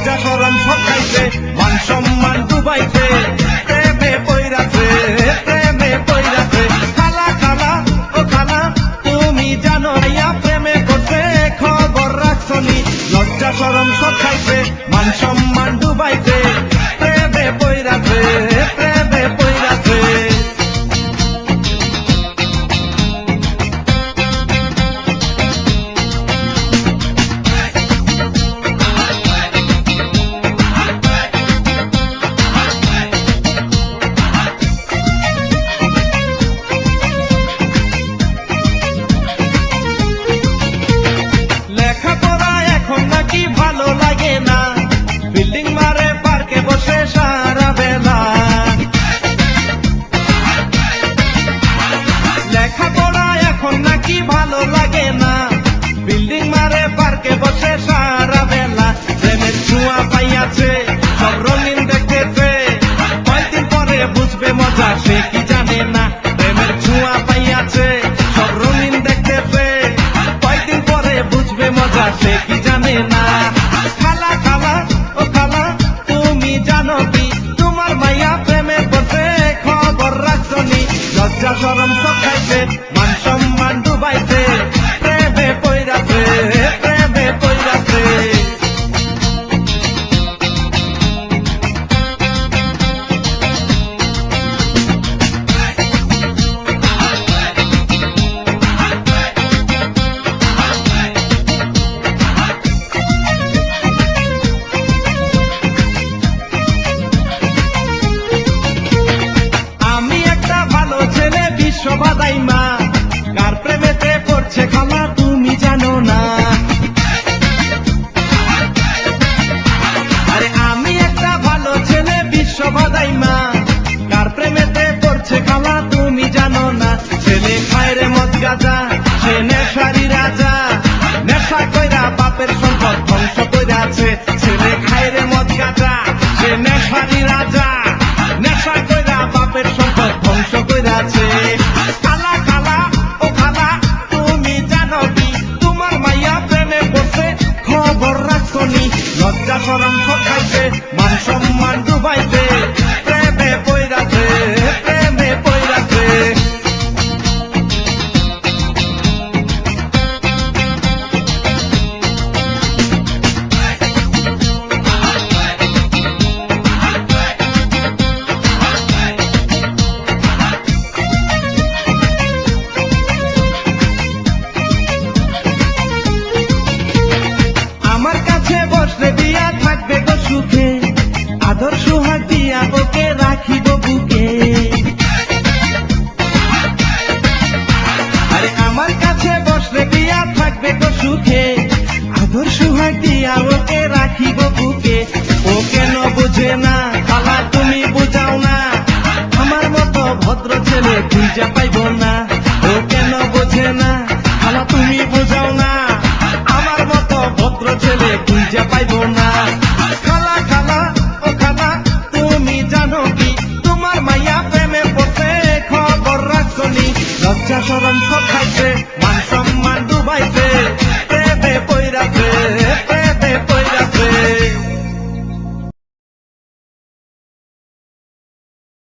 লজ্জা শরম সকাইছে মান সম্মান ডুবাইছে প্রেমে পইরাছে প্রেমে পইরাছে খালা খালা ও খালা তুমি জানো ইয়া প্রেমে করছে খবর রাখছনি লজ্জা শরম সকাইছে মান সম্মান ডুবাইছে প্রেমে পইরাছে প্রেমে পইরাছে নাকি ভালো লাগে না বিল্ডিং মারে পার্কে বসে সারা বেলা লেখাপড়া এখন নাকি ভালো লাগে না বিল্ডিং মারে পার্কে বসে সারা বেলা প্রেমের ছোঁয়া পাইয়াছে সব রঙিন দেখতেছে কয়েকদিন পরে বুঝবে মজা সে কি জানে না প্রেমের ছোঁয়া পাইয়াছে সব রঙিন দেখতেছে কয়েকদিন পরে বুঝবে মজা সে কি জানে না খালা খালা ও খালা তুমি জানো কি তোমার মাইয়া প্রেমে পড়ছে খবর রাখছনি লজ্জা শরম সকাইছে মান সম্মান ডুবাইছে প্রেমে পইরাছে প্রেমে পইরাছে সবাই মা কার প্রেমেতে পড়ছে খালা তুমি জানো না আরে আমি একটা ভালো ছেলে বিশ্ববাদাই মা কার প্রেমেতে পড়ছে খালা তুমি জানো না ছেলে খায় রে মদ গাঁজা সে নেশারি রাজা নেশা কইরা বাপের সম্পদ ধ্বংস কইরাছে ছেলে খায় রে মদ গাঁজা সে নেশারি রাজা নেশা কইরা বাপের সম্পদ ধ্বংস কইরাছে খালা খালা ও খালা তুমি জানো কি তোমার মাইয়া প্রেমে পড়ছে খবর রাখছনি লজ্জা শরম সকাইছে মান সম্মান ডুবাইছে প্রেমে পইরাছে প্রেমে পইরাছে আদর সোহাগ দিয়া ওকে রাখিব বুকে আরে আমার কাছে বসলে দিয়া থাকবে গো সুখে আদর সোহাগ দিয়া ওকে রাখিব বুকে ও কেন বুঝে না খালা তুমি বুঝাও না আমার মতো ভদ্র ছেলে খুঁজে পাইব না ও কেন বুঝে না খালা তুমি বুঝাও না আমার মতো ভদ্র ছেলে খুঁজে পাইব না খালা খালা ও খালা তুমি জানো কি তোমার মাইয়া প্রেমে পড়ছে খবর রাখছনি লজ্জা শরম সকাইছে মান সম্মান ডুবাইছে প্রেমে পইরাছে